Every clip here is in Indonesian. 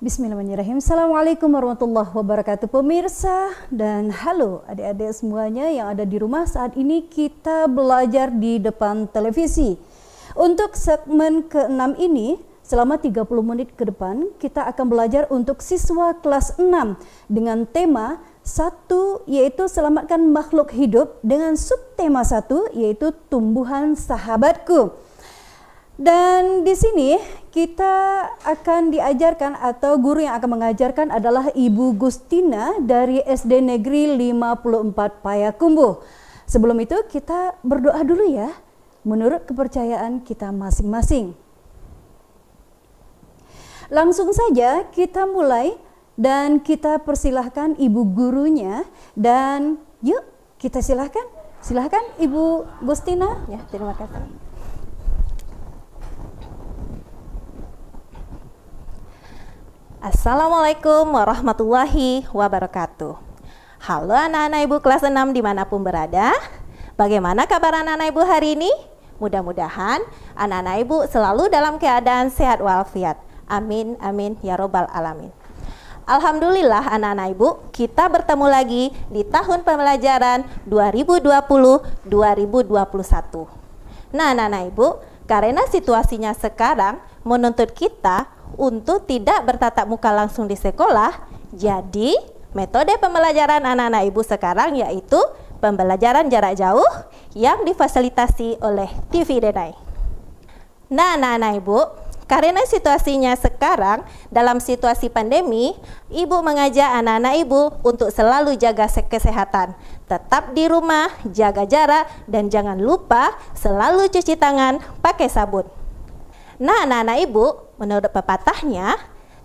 Bismillahirrahmanirrahim. Assalamualaikum warahmatullahi wabarakatuh pemirsa dan halo adik-adik semuanya yang ada di rumah. Saat ini kita belajar di depan televisi. Untuk segmen ke-6 ini selama 30 menit ke depan kita akan belajar untuk siswa kelas 6 dengan tema 1 yaitu selamatkan makhluk hidup, dengan subtema 1 yaitu tumbuhan sahabatku. Dan di sini kita akan diajarkan atau guru yang akan mengajarkan adalah Ibu Gustina dari SD Negeri 54 Payakumbuh. Sebelum itu kita berdoa dulu ya, menurut kepercayaan kita masing-masing. Langsung saja kita mulai dan kita persilahkan Ibu gurunya dan yuk kita silahkan Ibu Gustina. Ya, terima kasih. Assalamualaikum warahmatullahi wabarakatuh. Halo anak-anak ibu kelas 6 dimanapun berada. Bagaimana kabar anak-anak ibu hari ini? Mudah-mudahan anak-anak ibu selalu dalam keadaan sehat walafiat. Amin, amin, ya robbal alamin. Alhamdulillah anak-anak ibu, kita bertemu lagi di tahun pembelajaran 2020-2021. Nah anak-anak ibu, karena situasinya sekarang menuntut kita untuk tidak bertatap muka langsung di sekolah, jadi metode pembelajaran anak-anak ibu sekarang yaitu pembelajaran jarak jauh yang difasilitasi oleh TV Denai. Nah anak-anak ibu, karena situasinya sekarang dalam situasi pandemi, ibu mengajak anak-anak ibu untuk selalu jaga kesehatan, tetap di rumah, jaga jarak, dan jangan lupa selalu cuci tangan pakai sabun. Nah anak-anak ibu, menurut pepatahnya,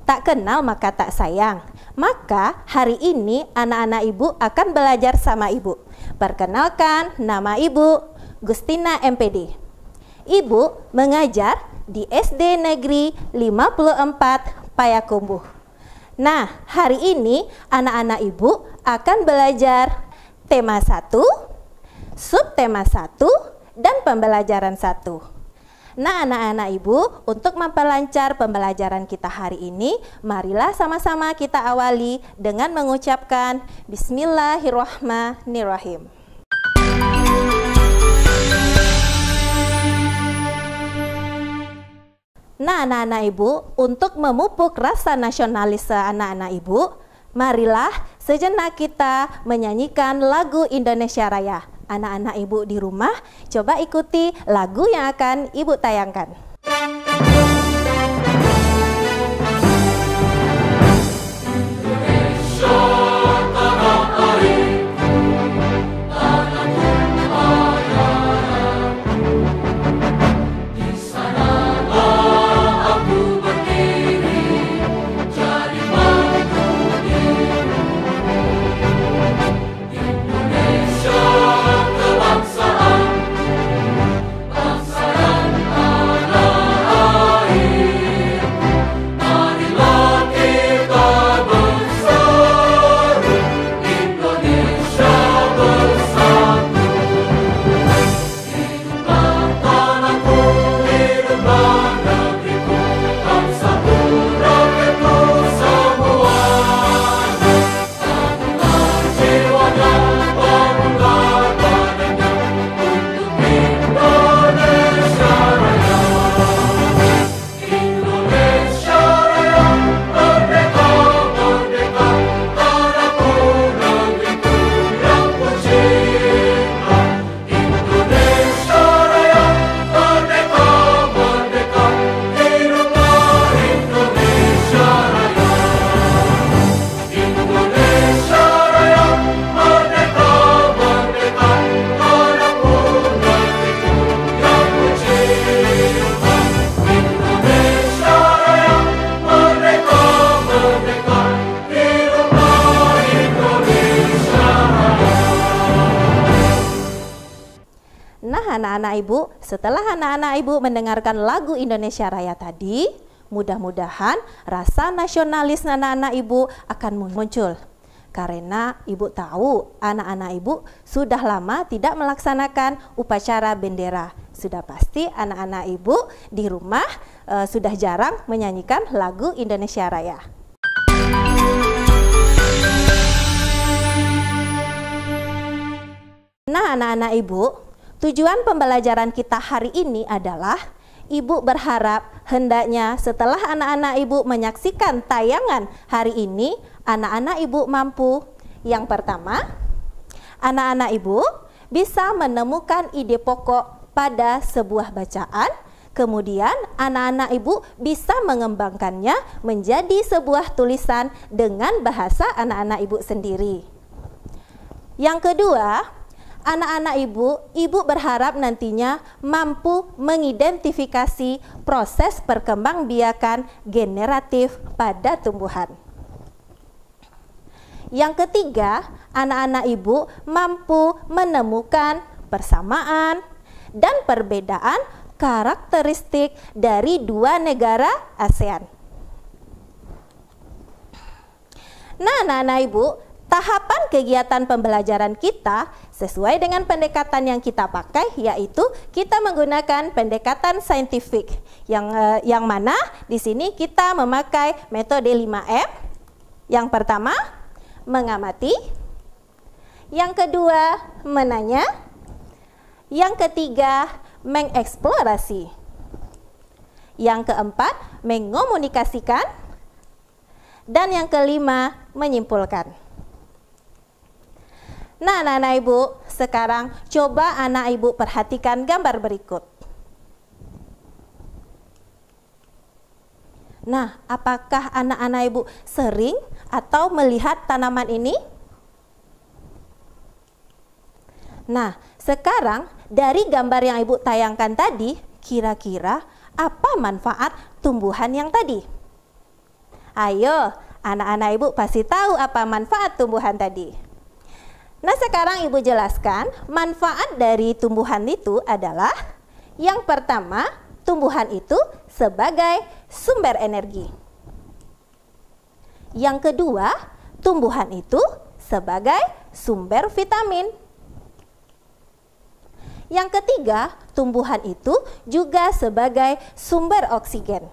tak kenal maka tak sayang. Maka hari ini anak-anak ibu akan belajar sama ibu. Perkenalkan, nama ibu Gustina MPD. Ibu mengajar di SD Negeri 54 Payakumbuh. Nah hari ini anak-anak ibu akan belajar tema 1, subtema 1, dan pembelajaran 1. Nah anak-anak ibu, untuk memperlancar pembelajaran kita hari ini, marilah sama-sama kita awali dengan mengucapkan Bismillahirrahmanirrahim. Nah anak-anak ibu, untuk memupuk rasa nasionalisme anak-anak ibu, marilah sejenak kita menyanyikan lagu Indonesia Raya. Anak-anak ibu di rumah, coba ikuti lagu yang akan ibu tayangkan. Anak-anak ibu, setelah anak-anak ibu mendengarkan lagu Indonesia Raya tadi, mudah-mudahan rasa nasionalis anak-anak ibu akan muncul. Karena ibu tahu anak-anak ibu sudah lama tidak melaksanakan upacara bendera. Sudah pasti anak-anak ibu di rumah sudah jarang menyanyikan lagu Indonesia Raya. Nah, anak-anak Ibu, tujuan pembelajaran kita hari ini adalah Ibu berharap hendaknya setelah anak-anak Ibu menyaksikan tayangan hari ini, anak-anak Ibu mampu. Yang pertama, anak-anak Ibu bisa menemukan ide pokok pada sebuah bacaan. Kemudian anak-anak Ibu bisa mengembangkannya menjadi sebuah tulisan dengan bahasa anak-anak Ibu sendiri. Yang kedua, anak-anak Ibu berharap nantinya mampu mengidentifikasi proses perkembangbiakan generatif pada tumbuhan. Yang ketiga, anak-anak Ibu mampu menemukan persamaan dan perbedaan karakteristik dari dua negara ASEAN. Nah, anak-anak Ibu, tahapan kegiatan pembelajaran kita sesuai dengan pendekatan yang kita pakai, yaitu kita menggunakan pendekatan saintifik yang mana di sini kita memakai metode 5M. Yang pertama, mengamati. Yang kedua, menanya. Yang ketiga, mengeksplorasi. Yang keempat, mengomunikasikan. Dan yang kelima, menyimpulkan. Nah, anak-anak Ibu, sekarang coba anak Ibu perhatikan gambar berikut. Nah, apakah anak-anak Ibu sering atau melihat tanaman ini? Nah, sekarang dari gambar yang Ibu tayangkan tadi, kira-kira apa manfaat tumbuhan yang tadi? Ayo, anak-anak Ibu pasti tahu apa manfaat tumbuhan tadi. Nah, sekarang Ibu jelaskan manfaat dari tumbuhan itu adalah yang pertama, tumbuhan itu sebagai sumber energi. Yang kedua, tumbuhan itu sebagai sumber vitamin. Yang ketiga, tumbuhan itu juga sebagai sumber oksigen.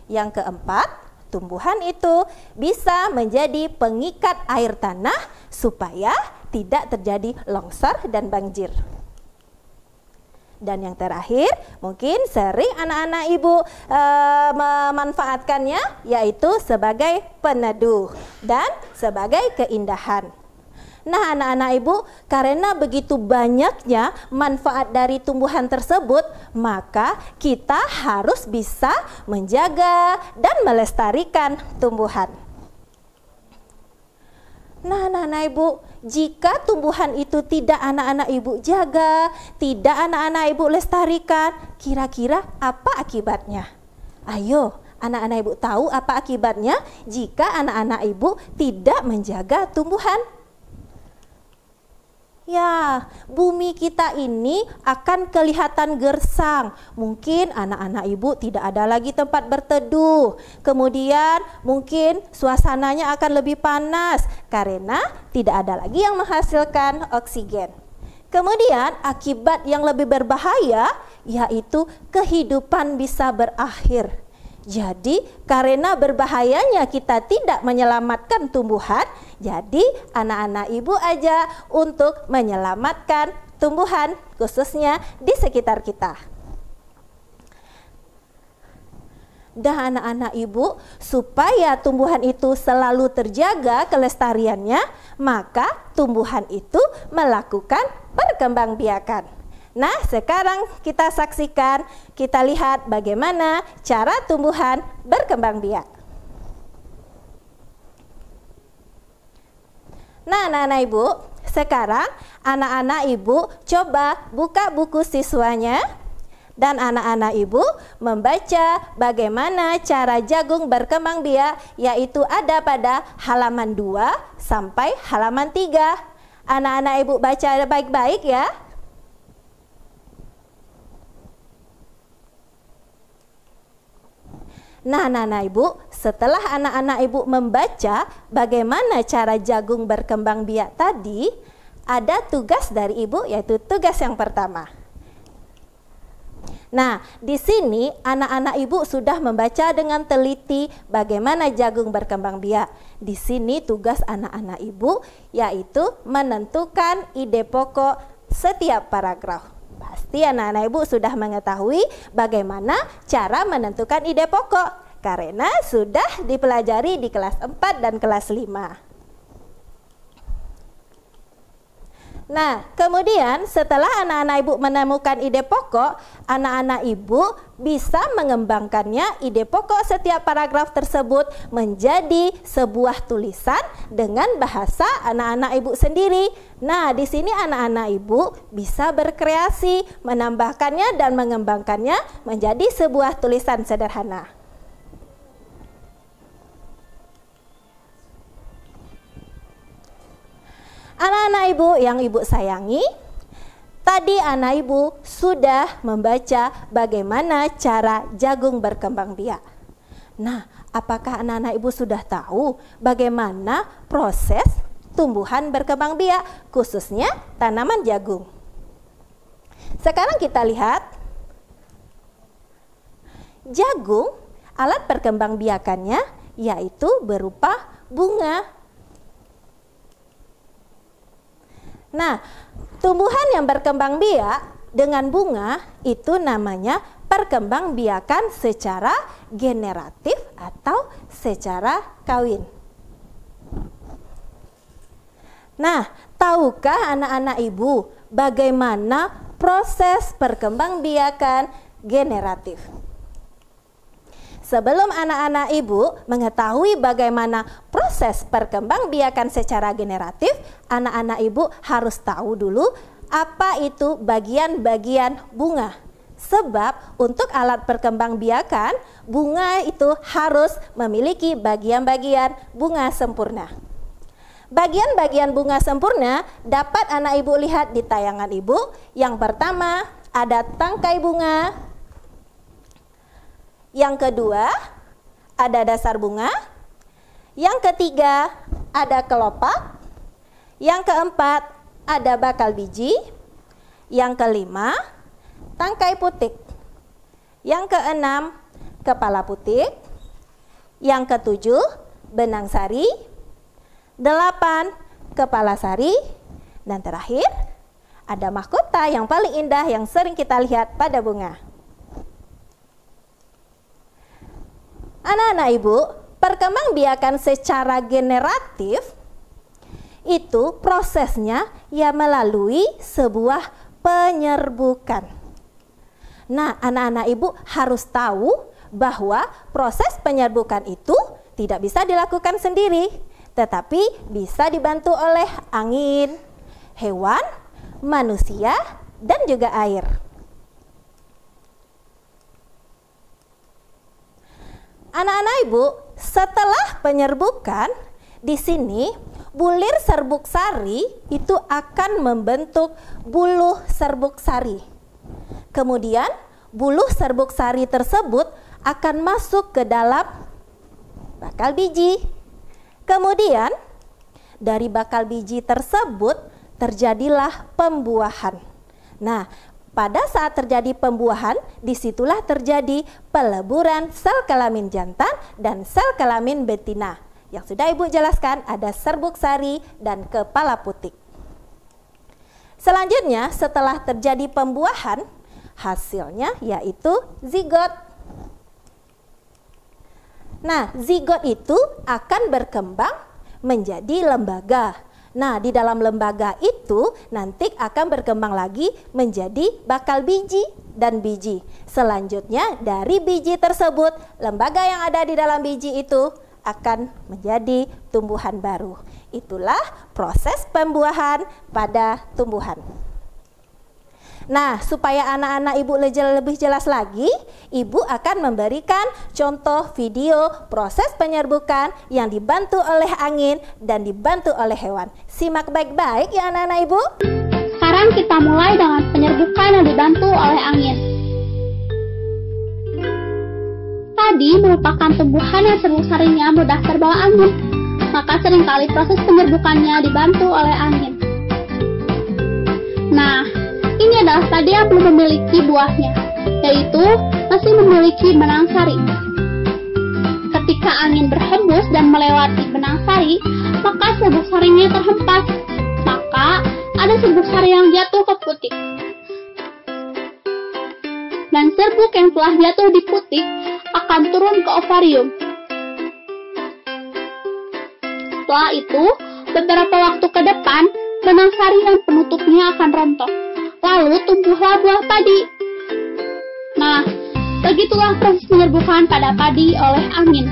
Yang keempat, tumbuhan itu bisa menjadi pengikat air tanah supaya tidak terjadi longsor dan banjir. Dan yang terakhir, mungkin sering anak-anak Ibu memanfaatkannya, yaitu sebagai peneduh dan sebagai keindahan. Nah, anak-anak Ibu, karena begitu banyaknya manfaat dari tumbuhan tersebut, maka kita harus bisa menjaga dan melestarikan tumbuhan. Nah, anak-anak Ibu, jika tumbuhan itu tidak anak-anak Ibu jaga, tidak anak-anak Ibu lestarikan, kira-kira apa akibatnya? Ayo, anak-anak Ibu tahu apa akibatnya jika anak-anak Ibu tidak menjaga tumbuhan? Ya, bumi kita ini akan kelihatan gersang. Mungkin anak-anak Ibu tidak ada lagi tempat berteduh. Kemudian mungkin suasananya akan lebih panas karena tidak ada lagi yang menghasilkan oksigen. Kemudian akibat yang lebih berbahaya yaitu kehidupan bisa berakhir. Jadi karena berbahayanya kita tidak menyelamatkan tumbuhan, jadi anak-anak Ibu aja untuk menyelamatkan tumbuhan khususnya di sekitar kita. Dan anak-anak Ibu, supaya tumbuhan itu selalu terjaga kelestariannya, maka tumbuhan itu melakukan perkembangbiakan. Nah, sekarang kita saksikan, kita lihat bagaimana cara tumbuhan berkembang biak. Nah, anak-anak Ibu, sekarang anak-anak Ibu coba buka buku siswanya dan anak-anak Ibu membaca bagaimana cara jagung berkembang biak, yaitu ada pada halaman 2 sampai halaman 3. Anak-anak Ibu baca baik-baik ya. Nah, anak-anak Ibu, setelah anak-anak Ibu membaca bagaimana cara jagung berkembang biak tadi, ada tugas dari Ibu, yaitu tugas yang pertama. Nah, di sini anak-anak ibu sudah membaca dengan teliti bagaimana jagung berkembang biak. Di sini tugas anak-anak ibu yaitu menentukan ide pokok setiap paragraf. Pasti anak-anak ibu sudah mengetahui bagaimana cara menentukan ide pokok karena sudah dipelajari di kelas 4 dan kelas 5. Nah, kemudian setelah anak-anak ibu menemukan ide pokok, anak-anak ibu bisa mengembangkannya ide pokok setiap paragraf tersebut menjadi sebuah tulisan dengan bahasa anak-anak ibu sendiri. Nah, di sini anak-anak ibu bisa berkreasi, menambahkannya dan mengembangkannya menjadi sebuah tulisan sederhana. Anak-anak ibu yang ibu sayangi, tadi anak ibu sudah membaca bagaimana cara jagung berkembang biak. Nah, apakah anak-anak ibu sudah tahu bagaimana proses tumbuhan berkembang biak, khususnya tanaman jagung? Sekarang kita lihat jagung, alat perkembangbiakannya yaitu berupa bunga. Nah, tumbuhan yang berkembang biak dengan bunga itu namanya perkembangbiakan secara generatif atau secara kawin. Nah, tahukah anak-anak ibu bagaimana proses perkembangbiakan generatif? Sebelum anak-anak ibu mengetahui bagaimana proses perkembangbiakan secara generatif, anak-anak ibu harus tahu dulu apa itu bagian-bagian bunga. Sebab untuk alat perkembangbiakan, bunga itu harus memiliki bagian-bagian bunga sempurna. Bagian-bagian bunga sempurna dapat anak ibu lihat di tayangan ibu. Yang pertama ada tangkai bunga. Yang kedua, ada dasar bunga. Yang ketiga, ada kelopak. Yang keempat, ada bakal biji. Yang kelima, tangkai putik. Yang keenam, kepala putik. Yang ketujuh, benang sari. 8, kepala sari. Dan terakhir, ada mahkota yang paling indah yang sering kita lihat pada bunga. Anak-anak ibu, perkembangbiakan secara generatif itu prosesnya ya melalui sebuah penyerbukan. Nah, anak-anak ibu harus tahu bahwa proses penyerbukan itu tidak bisa dilakukan sendiri, tetapi bisa dibantu oleh angin, hewan, manusia, dan juga air. Anak-anak ibu, setelah penyerbukan, di sini bulir serbuk sari itu akan membentuk buluh serbuk sari. Kemudian buluh serbuk sari tersebut akan masuk ke dalam bakal biji. Kemudian dari bakal biji tersebut terjadilah pembuahan. Nah, pada saat terjadi pembuahan, disitulah terjadi peleburan sel kelamin jantan dan sel kelamin betina. Yang sudah ibu jelaskan ada serbuk sari dan kepala putik. Selanjutnya setelah terjadi pembuahan, hasilnya yaitu zigot. Nah, zigot itu akan berkembang menjadi lembaga. Nah, di dalam lembaga itu nanti akan berkembang lagi menjadi bakal biji dan biji. Selanjutnya dari biji tersebut, lembaga yang ada di dalam biji itu akan menjadi tumbuhan baru. Itulah proses pembuahan pada tumbuhan. Nah, supaya anak-anak ibu lebih jelas lagi, ibu akan memberikan contoh video proses penyerbukan yang dibantu oleh angin dan dibantu oleh hewan. Simak baik-baik ya anak-anak ibu. Sekarang kita mulai dengan penyerbukan yang dibantu oleh angin. Tadi merupakan tumbuhan yang serbuk sarinya mudah terbawa angin, maka seringkali proses penyerbukannya dibantu oleh angin. Nah, ini adalah tadi yang belum memiliki buahnya. yaitu masih memiliki benang sari. Ketika angin berhembus dan melewati benang sari, maka serbuk sarinya terhempas. Maka ada serbuk sari yang jatuh ke putik. Dan serbuk yang telah jatuh di putik akan turun ke ovarium. Setelah itu, beberapa waktu ke depan, benang sari yang penutupnya akan rontok. Lalu tumbuhlah buah padi. Nah, begitulah proses penyerbukan pada padi oleh angin.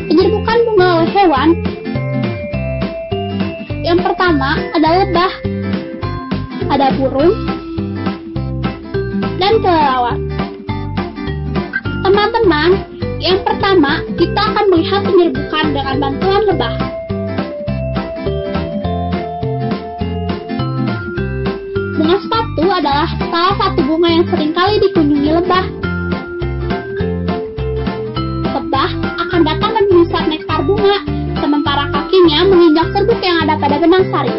Penyerbukan bunga oleh hewan. Yang pertama ada lebah, ada burung, dan kelelawar. Teman-teman, yang pertama kita akan melihat penyerbukan dengan bantuan lebah. Bunga sepatu adalah salah satu bunga yang seringkali dikunjungi lebah. Lebah akan datang dan menghisap nektar bunga, sementara kakinya menginjak serbuk yang ada pada benang sari.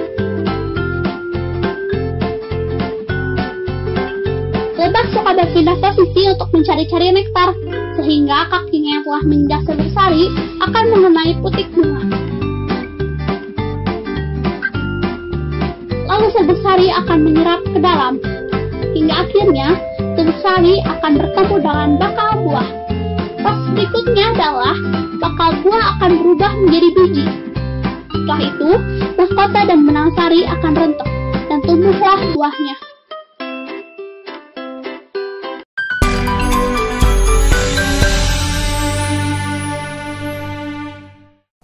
Lebah suka berpindah posisi untuk mencari-cari nektar, sehingga kakinya yang telah menginjak serbuk sari akan mengenai putik bunga. Lalu serbuk sari akan menyerap ke dalam, hingga akhirnya serbuk sari akan bertemu dengan bakal buah. Proses berikutnya adalah bakal buah akan berubah menjadi biji. Setelah itu, mahkota dan benang sari akan rontok dan tumbuhlah buahnya.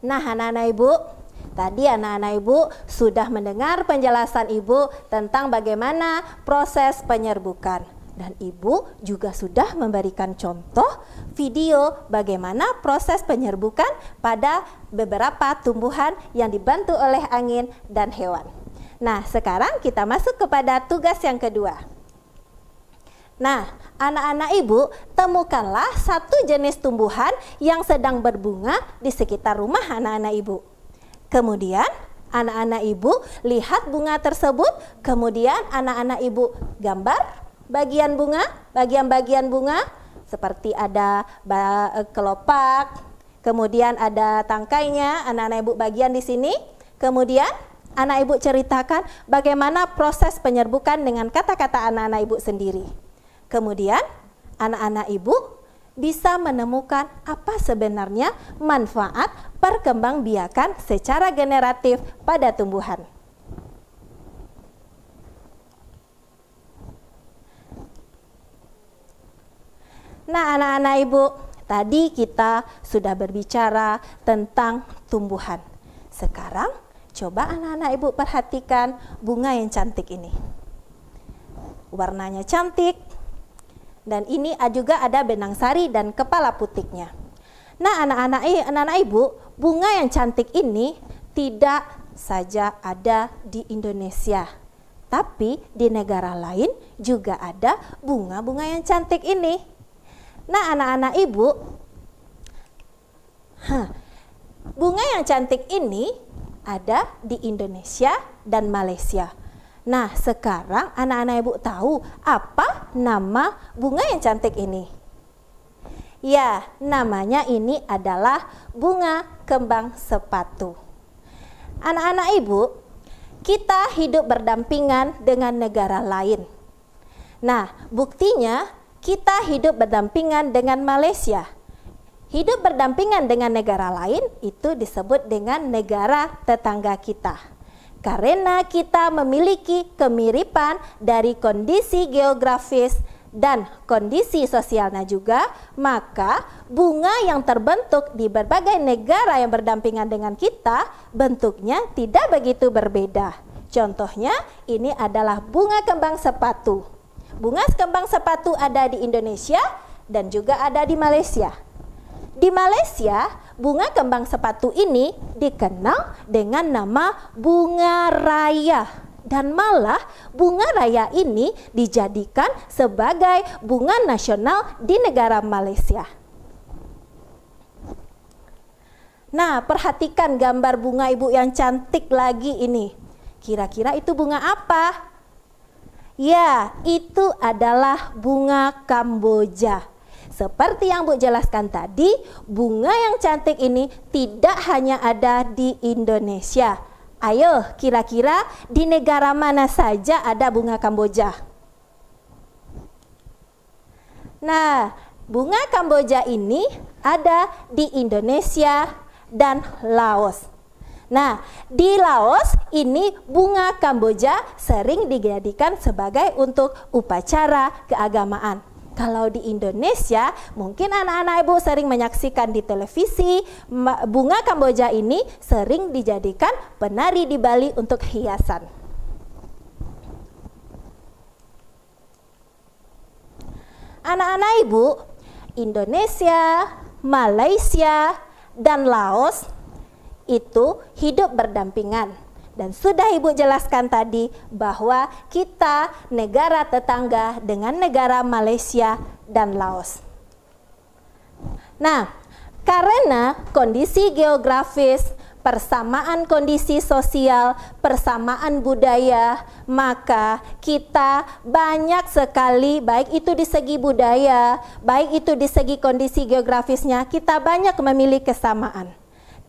Nah, anak-anak Ibu, tadi anak-anak Ibu sudah mendengar penjelasan Ibu tentang bagaimana proses penyerbukan. Dan Ibu juga sudah memberikan contoh video bagaimana proses penyerbukan pada beberapa tumbuhan yang dibantu oleh angin dan hewan. Nah, sekarang kita masuk kepada tugas yang kedua. Nah, anak-anak Ibu, temukanlah satu jenis tumbuhan yang sedang berbunga di sekitar rumah anak-anak Ibu. Kemudian, anak-anak Ibu lihat bunga tersebut, kemudian anak-anak Ibu gambar bagian-bagian bunga, seperti ada kelopak, kemudian ada tangkainya, anak-anak Ibu bagian di sini. Kemudian, anak Ibu ceritakan bagaimana proses penyerbukan dengan kata-kata anak-anak Ibu sendiri. Kemudian, anak-anak Ibu bisa menemukan apa sebenarnya manfaat perkembangbiakan secara generatif pada tumbuhan. Nah, anak-anak Ibu, tadi kita sudah berbicara tentang tumbuhan. Sekarang, coba anak-anak Ibu perhatikan bunga yang cantik ini. Warnanya cantik. Dan ini juga ada benang sari dan kepala putiknya. Nah, anak-anak Ibu, bunga yang cantik ini tidak saja ada di Indonesia, tapi di negara lain juga ada bunga-bunga yang cantik ini. Nah, anak-anak Ibu, bunga yang cantik ini ada di Indonesia dan Malaysia. Nah, sekarang anak-anak Ibu tahu apa nama bunga yang cantik ini? Ya, namanya ini adalah bunga kembang sepatu. Anak-anak Ibu, kita hidup berdampingan dengan negara lain. Nah, buktinya kita hidup berdampingan dengan Malaysia. Hidup berdampingan dengan negara lain itu disebut dengan negara tetangga kita. Karena kita memiliki kemiripan dari kondisi geografis dan kondisi sosialnya juga, maka bunga yang terbentuk di berbagai negara yang berdampingan dengan kita bentuknya tidak begitu berbeda. Contohnya ini adalah bunga kembang sepatu. Bunga kembang sepatu ada di Indonesia dan juga ada di Malaysia. Di Malaysia, bunga kembang sepatu ini dikenal dengan nama bunga raya. Dan malah bunga raya ini dijadikan sebagai bunga nasional di negara Malaysia. Nah, perhatikan gambar bunga Ibu yang cantik lagi ini. Kira-kira itu bunga apa? Ya, itu adalah bunga Kamboja. Seperti yang Bu jelaskan tadi, bunga yang cantik ini tidak hanya ada di Indonesia. Ayo, kira-kira di negara mana saja ada bunga Kamboja? Nah, bunga Kamboja ini ada di Indonesia dan Laos. Nah, di Laos ini bunga Kamboja sering dijadikan sebagai untuk upacara keagamaan. Kalau di Indonesia, mungkin anak-anak Ibu sering menyaksikan di televisi, bunga Kamboja ini sering dijadikan penari di Bali untuk hiasan. Anak-anak Ibu, Indonesia, Malaysia, dan Laos itu hidup berdampingan. Dan sudah Ibu jelaskan tadi bahwa kita negara tetangga dengan negara Malaysia dan Laos. Nah, karena kondisi geografis, persamaan kondisi sosial, persamaan budaya, maka kita banyak sekali, baik itu di segi budaya, baik itu di segi kondisi geografisnya, kita banyak memiliki kesamaan.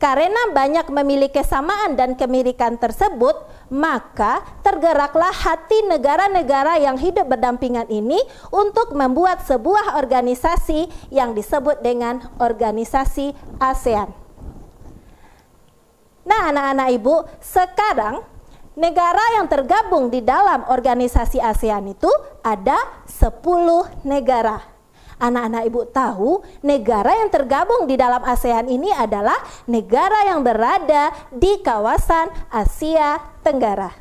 Karena banyak memiliki kesamaan dan kemirikan tersebut, maka tergeraklah hati negara-negara yang hidup berdampingan ini untuk membuat sebuah organisasi yang disebut dengan organisasi ASEAN. Nah, anak-anak Ibu, sekarang negara yang tergabung di dalam organisasi ASEAN itu ada 10 negara. Anak-anak Ibu tahu negara yang tergabung di dalam ASEAN ini adalah negara yang berada di kawasan Asia Tenggara.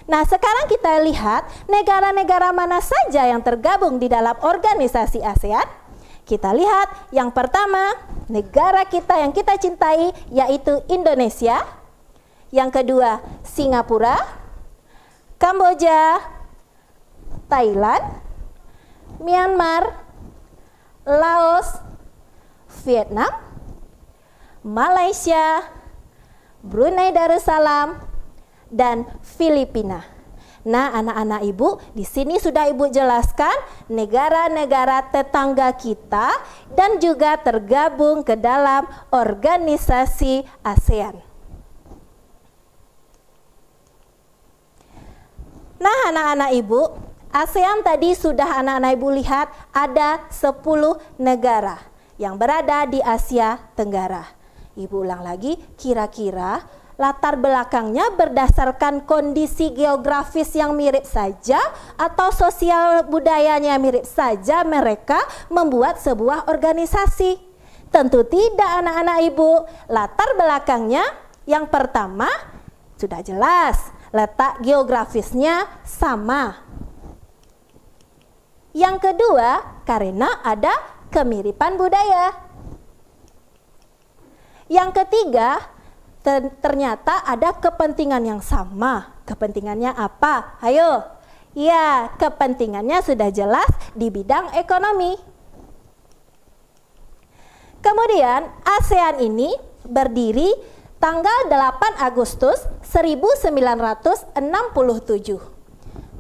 Nah, sekarang kita lihat negara-negara mana saja yang tergabung di dalam organisasi ASEAN. Kita lihat yang pertama, negara kita yang kita cintai yaitu Indonesia. Yang kedua, Singapura, Kamboja, Thailand, Myanmar, Laos, Vietnam, Malaysia, Brunei Darussalam, dan Filipina. Nah, anak-anak Ibu, di sini sudah Ibu jelaskan negara-negara tetangga kita dan juga tergabung ke dalam organisasi ASEAN. Nah, anak-anak Ibu, ASEAN tadi sudah anak-anak Ibu lihat ada 10 negara yang berada di Asia Tenggara. Ibu ulang lagi, kira-kira latar belakangnya berdasarkan kondisi geografis yang mirip saja atau sosial budayanya mirip saja mereka membuat sebuah organisasi? Tentu tidak, anak-anak Ibu. Latar belakangnya yang pertama sudah jelas, letak geografisnya sama. Yang kedua, karena ada kemiripan budaya. Yang ketiga, ternyata ada kepentingan yang sama. Kepentingannya apa? Ayo. Ya, kepentingannya sudah jelas di bidang ekonomi. Kemudian, ASEAN ini berdiri tanggal 8 Agustus 1967.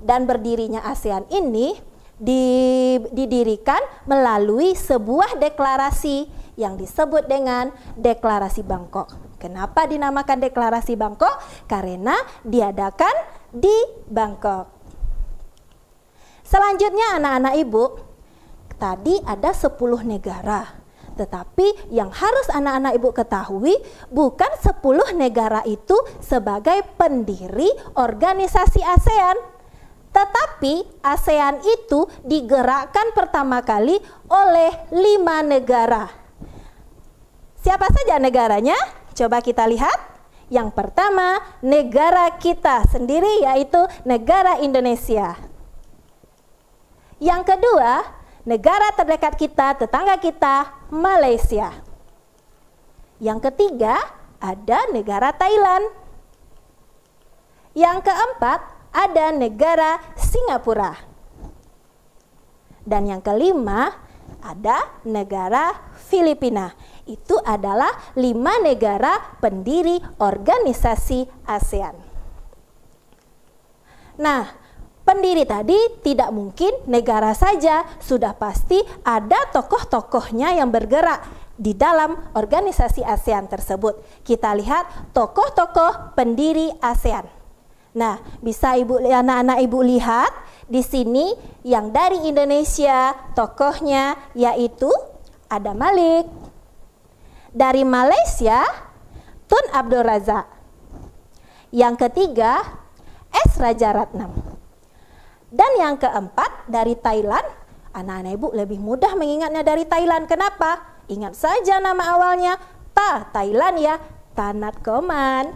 Dan berdirinya ASEAN ini didirikan melalui sebuah deklarasi yang disebut dengan Deklarasi Bangkok. Kenapa dinamakan Deklarasi Bangkok? Karena diadakan di Bangkok. Selanjutnya anak-anak Ibu, tadi ada 10 negara. Tetapi yang harus anak-anak Ibu ketahui, bukan 10 negara itu sebagai pendiri organisasi ASEAN. Tetapi ASEAN itu digerakkan pertama kali oleh 5 negara. Siapa saja negaranya? Coba kita lihat. Yang pertama, negara kita sendiri yaitu negara Indonesia. Yang kedua, negara terdekat kita, tetangga kita, Malaysia. Yang ketiga, ada negara Thailand. Yang keempat, ada negara Singapura. Dan yang kelima, ada negara Filipina. Itu adalah 5 negara pendiri organisasi ASEAN. Nah, pendiri tadi tidak mungkin negara saja, sudah pasti ada tokoh-tokohnya yang bergerak di dalam organisasi ASEAN tersebut. Kita lihat tokoh-tokoh pendiri ASEAN. Nah, bisa anak-anak ibu lihat di sini yang dari Indonesia tokohnya yaitu ada Malik. Dari Malaysia Tun Abdul Razak. Yang ketiga S. Rajaratnam. Dan yang keempat dari Thailand, anak-anak ibu lebih mudah mengingatnya dari Thailand. Kenapa? Ingat saja nama awalnya Thailand ya, Tanat Koman.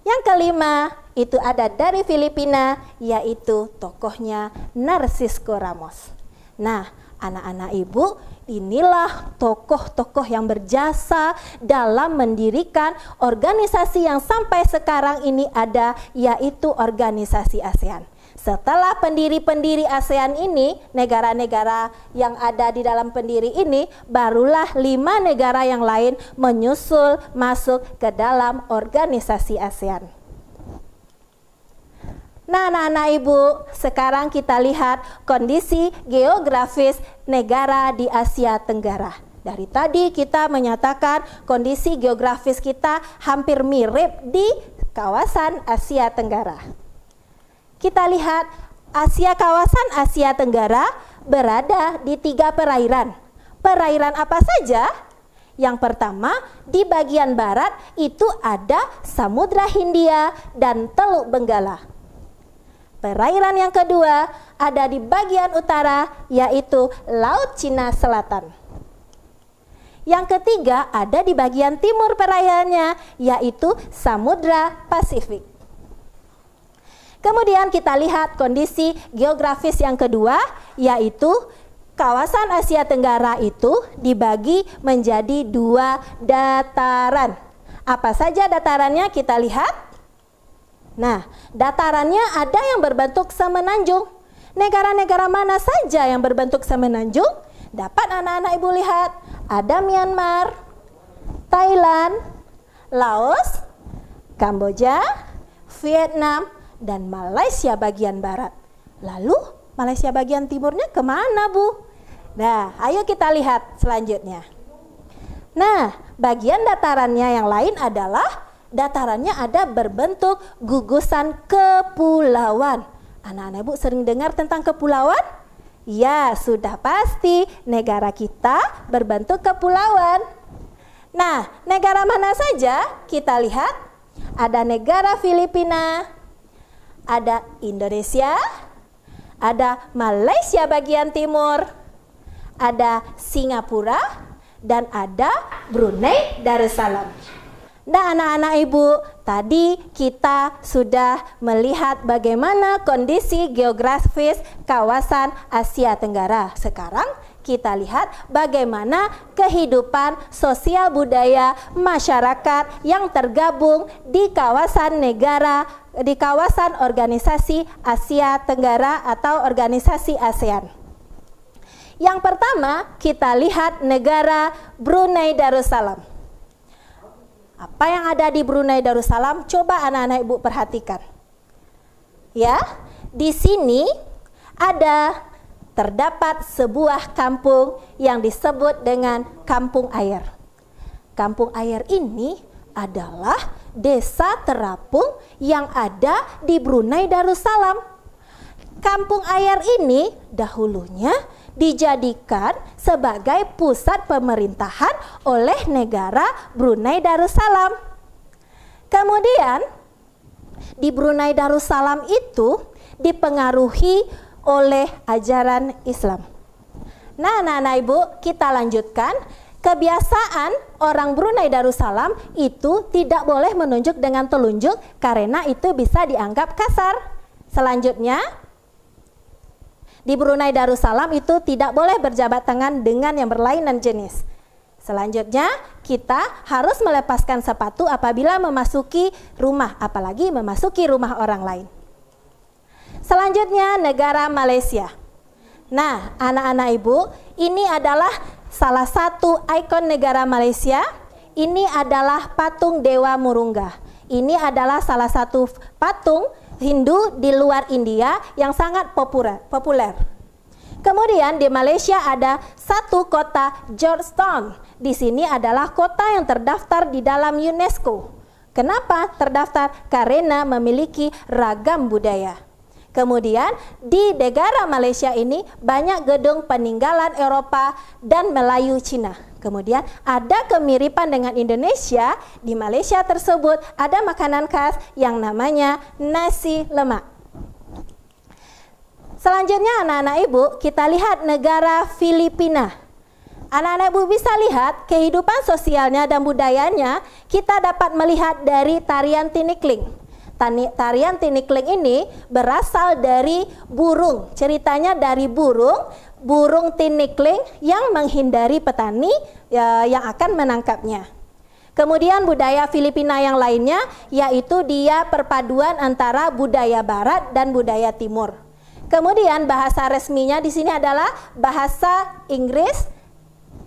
Yang kelima itu ada dari Filipina, yaitu tokohnya Narcisco Ramos. Nah, anak-anak ibu, inilah tokoh-tokoh yang berjasa dalam mendirikan organisasi yang sampai sekarang ini ada, yaitu organisasi ASEAN. Setelah pendiri-pendiri ASEAN ini, negara-negara yang ada di dalam pendiri ini, barulah 5 negara yang lain menyusul masuk ke dalam organisasi ASEAN. Nah, anak-anak ibu, sekarang kita lihat kondisi geografis negara di Asia Tenggara. Dari tadi kita menyatakan kondisi geografis kita hampir mirip di kawasan Asia Tenggara. Kita lihat kawasan Asia Tenggara berada di 3 perairan. Perairan apa saja? Yang pertama, di bagian barat itu ada Samudra Hindia dan Teluk Benggala. Perairan yang kedua ada di bagian utara, yaitu Laut Cina Selatan. Yang ketiga ada di bagian timur perairannya, yaitu Samudra Pasifik. Kemudian kita lihat kondisi geografis yang kedua, yaitu kawasan Asia Tenggara itu dibagi menjadi 2 dataran. Apa saja datarannya kita lihat? Nah, datarannya ada yang berbentuk semenanjung. Negara-negara mana saja yang berbentuk semenanjung? Dapat anak-anak ibu lihat. Ada Myanmar, Thailand, Laos, Kamboja, Vietnam, dan Malaysia bagian barat. Lalu Malaysia bagian timurnya kemana, Bu? Nah, ayo kita lihat selanjutnya. Nah, bagian datarannya yang lain adalah datarannya ada berbentuk gugusan kepulauan. Anak-anak ibu sering dengar tentang kepulauan? Ya, sudah pasti negara kita berbentuk kepulauan. Nah, negara mana saja? Kita lihat. Ada negara Filipina, ada Indonesia, ada Malaysia bagian timur, ada Singapura, dan ada Brunei Darussalam. Nah, anak-anak ibu, tadi kita sudah melihat bagaimana kondisi geografis kawasan Asia Tenggara. Sekarang kita lihat bagaimana kehidupan sosial budaya masyarakat yang tergabung di kawasan negara, di kawasan organisasi Asia Tenggara atau organisasi ASEAN. Yang pertama, kita lihat negara Brunei Darussalam. Apa yang ada di Brunei Darussalam? Coba anak-anak ibu perhatikan. Ya, di sini terdapat sebuah kampung yang disebut dengan Kampung Air. Kampung Air ini adalah desa terapung yang ada di Brunei Darussalam. Kampung Air ini dahulunya dijadikan sebagai pusat pemerintahan oleh negara Brunei Darussalam. Kemudian di Brunei Darussalam itu dipengaruhi oleh ajaran Islam. Nah, anak-anak ibu, kita lanjutkan. Kebiasaan orang Brunei Darussalam itu tidak boleh menunjuk dengan telunjuk karena itu bisa dianggap kasar. Selanjutnya, di Brunei Darussalam itu tidak boleh berjabat tangan dengan yang berlainan jenis. Selanjutnya, kita harus melepaskan sepatu apabila memasuki rumah, apalagi memasuki rumah orang lain. Selanjutnya, negara Malaysia. Nah, anak-anak Ibu, ini adalah salah satu ikon negara Malaysia. Ini adalah patung Dewa Murungga. Ini adalah salah satu patung Hindu di luar India yang sangat populer. Kemudian di Malaysia ada satu kota, Georgetown. Di sini adalah kota yang terdaftar di dalam UNESCO. Kenapa terdaftar? Karena memiliki ragam budaya. Kemudian di negara Malaysia ini banyak gedung peninggalan Eropa dan Melayu Cina. Kemudian ada kemiripan dengan Indonesia. Di Malaysia tersebut ada makanan khas yang namanya nasi lemak. Selanjutnya anak-anak Ibu, kita lihat negara Filipina. Anak-anak Ibu bisa lihat kehidupan sosialnya dan budayanya kita dapat melihat dari tarian tinikling. Tarian tinikling ini berasal dari burung. Ceritanya dari burung tinikling yang menghindari petani yang akan menangkapnya. Kemudian budaya Filipina yang lainnya yaitu dia perpaduan antara budaya barat dan budaya timur. Kemudian bahasa resminya di sini adalah bahasa Inggris.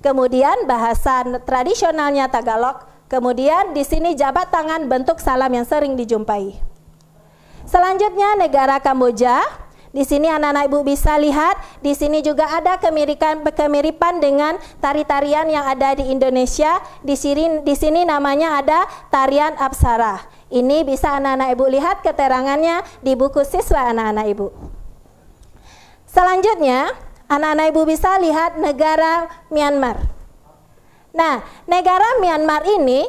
Kemudian bahasa tradisionalnya Tagalog. Kemudian di sini jabat tangan bentuk salam yang sering dijumpai. Selanjutnya negara Kamboja. Di sini anak-anak Ibu bisa lihat, di sini juga ada kemiripan dengan tari-tarian yang ada di Indonesia. Di sini namanya ada tarian Apsara. Ini bisa anak-anak Ibu lihat keterangannya di buku siswa anak-anak Ibu. Selanjutnya, anak-anak Ibu bisa lihat negara Myanmar. Nah, negara Myanmar ini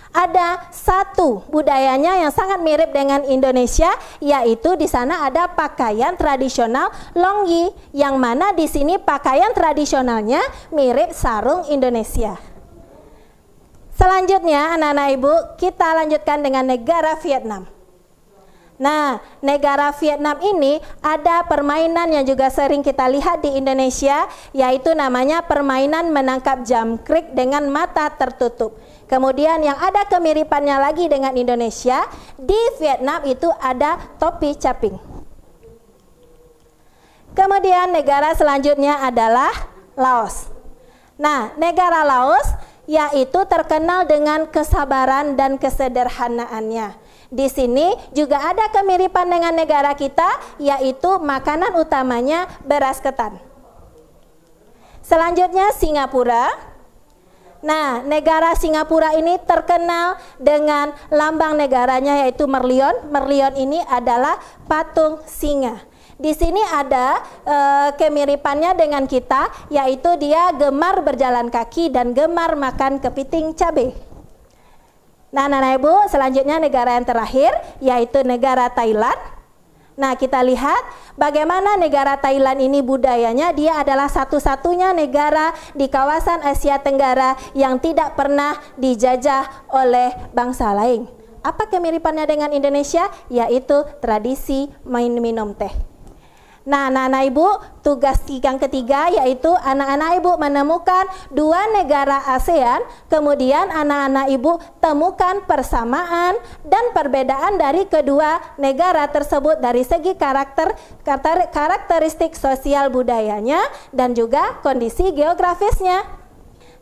ada satu budayanya yang sangat mirip dengan Indonesia, yaitu di sana ada pakaian tradisional longgi, yang mana di sini pakaian tradisionalnya mirip sarung Indonesia. Selanjutnya, anak-anak Ibu, kita lanjutkan dengan negara Vietnam. Nah, negara Vietnam ini ada permainan yang juga sering kita lihat di Indonesia, yaitu namanya permainan menangkap jamkrik dengan mata tertutup. Kemudian yang ada kemiripannya lagi dengan Indonesia, di Vietnam itu ada topi caping. Kemudian negara selanjutnya adalah Laos. Nah, negara Laos yaitu terkenal dengan kesabaran dan kesederhanaannya. Di sini juga ada kemiripan dengan negara kita, yaitu makanan utamanya beras ketan. Selanjutnya Singapura. Nah, negara Singapura ini terkenal dengan lambang negaranya yaitu merlion. Merlion ini adalah patung singa. Di sini ada kemiripannya dengan kita, yaitu dia gemar berjalan kaki dan gemar makan kepiting cabai. Nah, anak-anak Ibu, selanjutnya negara yang terakhir yaitu negara Thailand. Nah, kita lihat bagaimana negara Thailand ini budayanya. Dia adalah satu-satunya negara di kawasan Asia Tenggara yang tidak pernah dijajah oleh bangsa lain. Apa kemiripannya dengan Indonesia? Yaitu tradisi minum teh. Nah, anak-anak Ibu, tugas yang ketiga yaitu anak-anak Ibu menemukan dua negara ASEAN, kemudian anak-anak Ibu temukan persamaan dan perbedaan dari kedua negara tersebut dari segi karakteristik sosial budayanya dan juga kondisi geografisnya.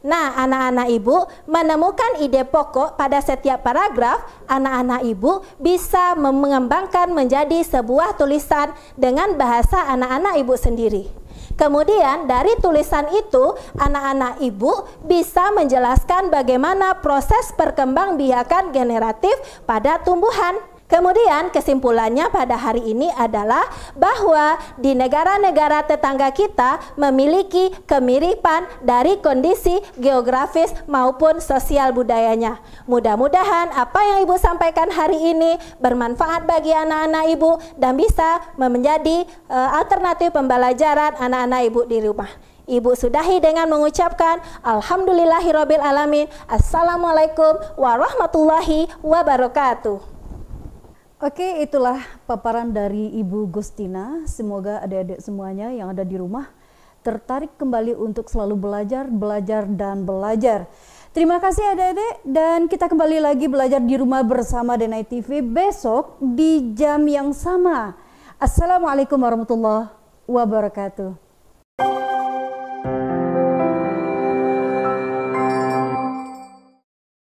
Nah, anak-anak Ibu menemukan ide pokok pada setiap paragraf. Anak-anak Ibu bisa mengembangkan menjadi sebuah tulisan dengan bahasa anak-anak Ibu sendiri. Kemudian dari tulisan itu, anak-anak Ibu bisa menjelaskan bagaimana proses perkembangbiakan generatif pada tumbuhan. Kemudian kesimpulannya pada hari ini adalah bahwa di negara-negara tetangga kita memiliki kemiripan dari kondisi geografis maupun sosial budayanya. Mudah-mudahan apa yang Ibu sampaikan hari ini bermanfaat bagi anak-anak Ibu dan bisa menjadi alternatif pembelajaran anak-anak Ibu di rumah. Ibu sudahi dengan mengucapkan Alhamdulillahirabbil alamin. Assalamualaikum warahmatullahi wabarakatuh. Oke, itulah paparan dari Ibu Gustina. Semoga adik-adik semuanya yang ada di rumah tertarik kembali untuk selalu belajar, dan belajar. Terima kasih adik-adik, dan kita kembali lagi belajar di rumah bersama Denai TV besok di jam yang sama. Assalamualaikum warahmatullahi wabarakatuh.